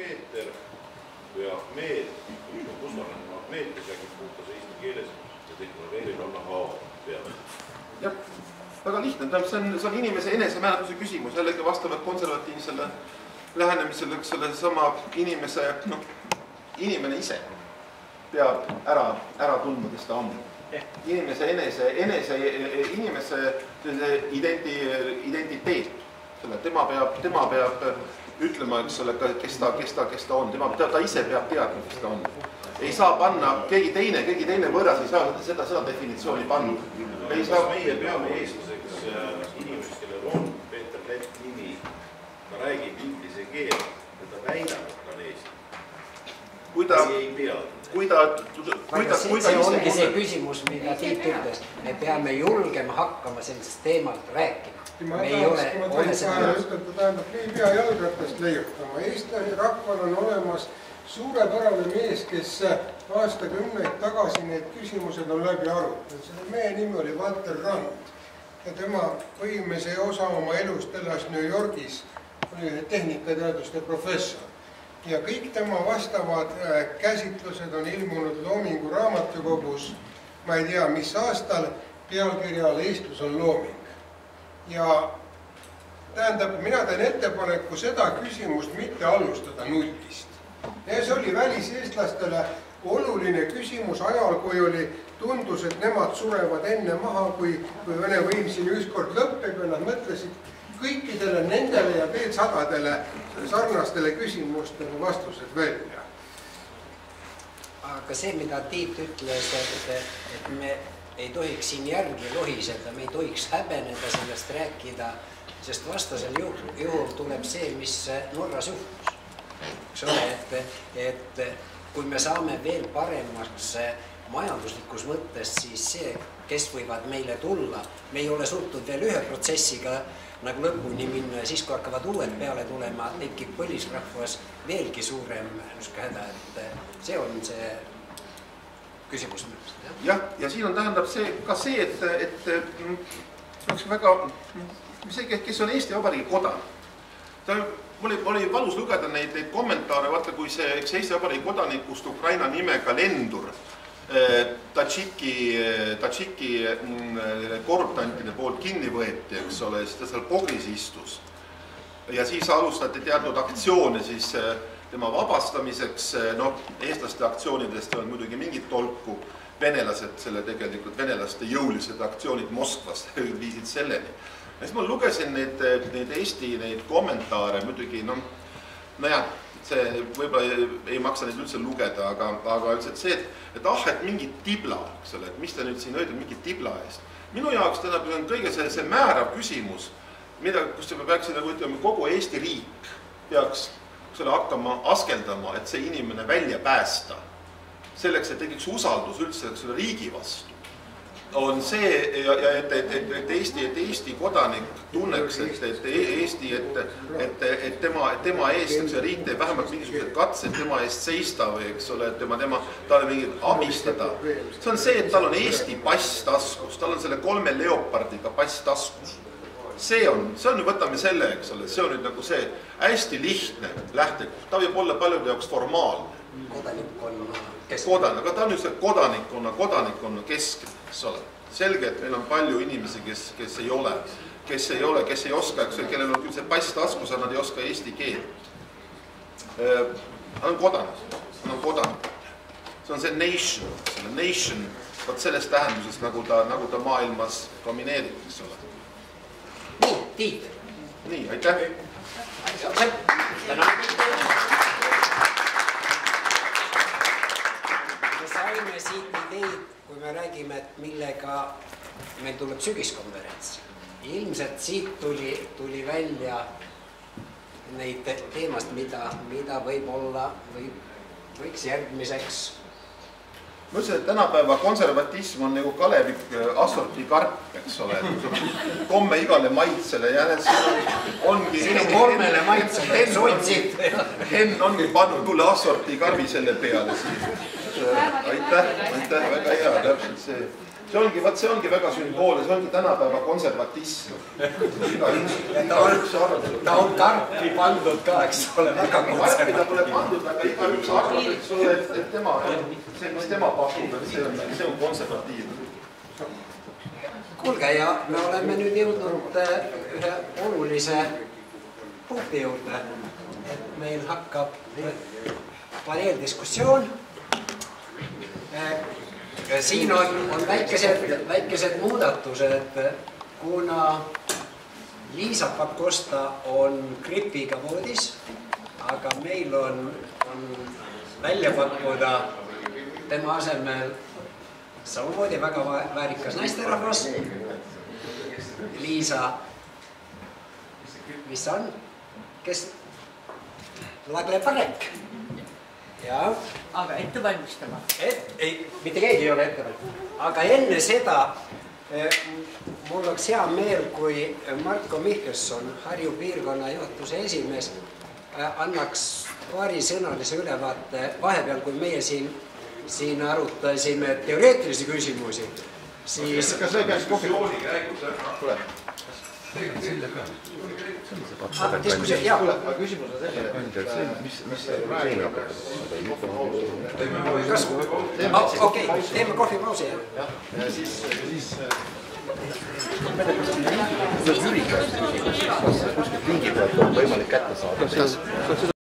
Peeter või Ahmed, Kusmanen Ahmed, kes räägib puhtas eesti keeles ja deklareerib Anna Haava peale. Jah, väga lihtne. See on inimese enesemääratluse küsimus. Jällegi vastavalt konservatiivsele lähenemisele, selle sama inimene ise peab ära tundma, kes ta on. Inimese identiteet. Tema peab ütlema, kes ta on. Ta ise peab teadma, kes ta on. Ei saa panna keegi teine võrras, ei saa seda definitsiooni panna. Meie peame eestlaseks inimest, kellel on Peeter Lett nimi, ta räägib inglise keel ja ta väidab, et ta on Eesti. See ongi see küsimus, mida Tiit ütles. Me peame julgema hakkama sellest teemalt rääkima. Ma ütelda, tähendab, ei pea jalgratast leiutama. Eesti rahval on olemas suurepärane mees, kes aastakümneid tagasi need küsimused on läbi arutanud. Selle mehe nimi oli Walter Rand ja tema põhimese osa oma elust elas New Yorgis, oli tehnikateaduste professor. Ja kõik tema vastavad käsitlused on ilmunud Loomingu raamatukogus, ma ei tea, mis aastal, pealkirjal Eestlus on looming. Ja tähendab, mina teen ettepaneku seda küsimust mitte alustada nullist. Ja see oli väliseestlastele oluline küsimus ajal, kui tundus, et nemad surevad enne maha, kui Vene võim siin ükskord lõppeb ja nad mõtlesid kõikidele nendele ja veel sadadele sarnastele küsimustele vastused välja. Aga see, mida Tiit ütles, et me ei tohiks siin järgi lohiseda, me ei tohiks häbeneda sellest rääkida, sest vastasel juhul tuleb see, mis Norras juhtus. Et kui me saame veel paremaks majanduslikus mõttes, siis see, kes võivad meile tulla, me ei ole suutnud veel ühe protsessiga nagu lõpuni minna ja siis, kui hakkavad uued peale tulema, tekib põlisrahvas veelgi suurem häda, et see on see küsimus. Jah, ja siin on tähendab ka see, et oleks väga, kes on Eesti Vabariigi kodanik. Mul oli valus lugeda neid kommentaare, vaata kui see Eesti Vabariigi kodanikust Ukraina nimega lendur Tadžiki korruptantide poolt kinni võeti, eks ole, siis ta seal pogris istus. Ja siis alustati teatud aktsioone siis tema vabastamiseks, eestlaste aktsioonidest on muidugi mingit tolku, venelased, tegelikult venelaste jõulised aktsioonid Moskvas viisid selleni. Ja siis ma lugesin neid Eesti kommentaare, muidugi, nojah, see võib-olla ei maksa neid üldse lugeda, aga ütles, et see, et mingi tibla, et mis ta nüüd siin öeldab mingi tibla eest. Minu jaoks tähendab, on kõige see määrav küsimus, kus peaks kogu Eesti riik peaks hakkama askeldama, et see inimene välja päästa. Selleks, et tekiks usaldus üldse riigi vastu, on see, et Eesti kodanik tunneks, et tema eest riik teeb vähemalt mingisugused katsed tema eest seista või, eks ole, et talle mingit abistada. See on see, et tal on Eesti pass taskus, tal on selle 3 leopardiga pass taskus. See on, võtame selle, eks ole, see on nüüd nagu see hästi lihtne lähtekoht. Ta võib olla paljude jaoks formaalne. Aga ta on just kodanikkonna keskne, eks ole. Selge, et meil on palju inimesi, kes ei ole, kes ei oska, kellel on küll see pass taskus, aga nad ei oska eesti keelt. Nad on kodanik. See on see nation, võt selles tähenduses, nagu ta maailmas domineerib, eks ole. Nii, Tiit. Nii, aitäh. Me saime siit ideid, kui me räägime, et millega meil tuleb sügiskonverents. Ilmselt siit tuli välja neid teemast, mida võib-olla võiks järgmiseks. Ma ütlesin, et tänapäeva konservatism on nagu Kalevik assorti karp, eks ole. Komme igale maitsele ja ongi... Sinu kolmele maitsele sotsid. Henn ongi pannud mulle assorti karvi selle peale. Aitäh, väga hea, täpselt see. see ongi väga sümboolne, see ongi tänapäeva konservatism. Ta on karpi pandud ka, eks ole, väga konservatiivne. Ta pole pandud, aga igaüks arvab, et sulle, et tema, see, mis tema pakub, see on konservatiivne. Kuulge, ja me oleme nüüd jõudnud ühe olulise punkti juurde, et meil hakkab paneeldiskussioon. Siin on väikesed muudatused, kuna Liisa Pakosta on gripiga voodis, aga meil on välja pakkuda tema asemel samamoodi väga väärikas naisterahvas. Liisa, mis on? Kes? Lagle Parek. Aga ette valmistama. Ei, mitte keegi ei ole ette valmistama. Aga enne seda mul oleks hea meel, kui Marko Mihkelson, Harju piirkonna juhatuse esimees, annaks paarisõnalise ülevaate vahepeal, kui meie siin arutasime teoreetilisi küsimusi, siis... Kas ei peaks diskussiooni käigus tule? Diskussioon, jah. Küsimus on selline, mis kas... Okei, teeme kohvipausi. Ja siis... Kuidas Jüri käest, kas kuskilt lingi pealt on võimalik kätte saada?